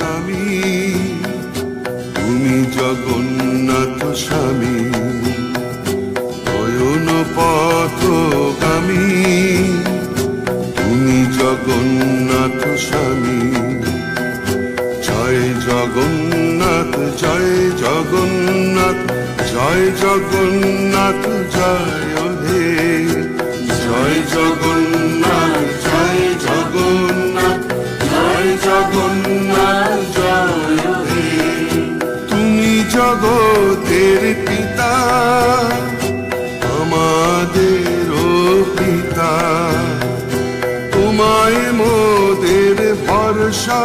পথগামী, তুমি জগন্নাথ স্বামী। নয়ন পথগামী, তুমি জগন্নাথ স্বামী। জয় জগন্নাথ, জয় জগন্নাথ, জয় জগন্নাথ, জয় হে। জয় জগন্নাথ, জয় জগন্নাথ, জয় জগন্নাথ, জয় হে। তুমি জগতের পিতা, আমাদেরও পিতা। তোমায় মোদের ভরসা,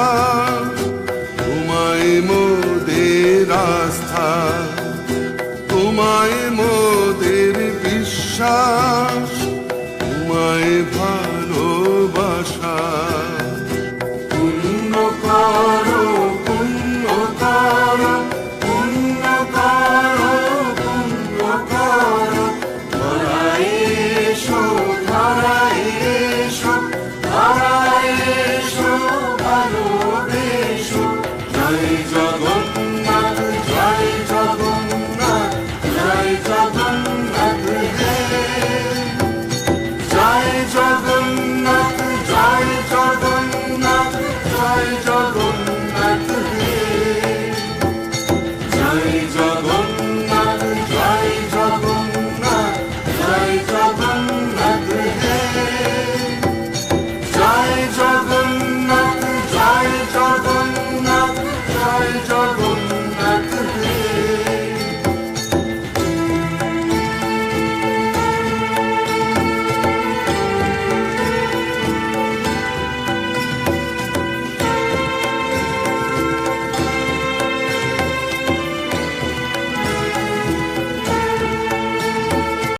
তোমায় মোদের আস্থা, তোমায় মোদের বিশ্বাস, তোমায়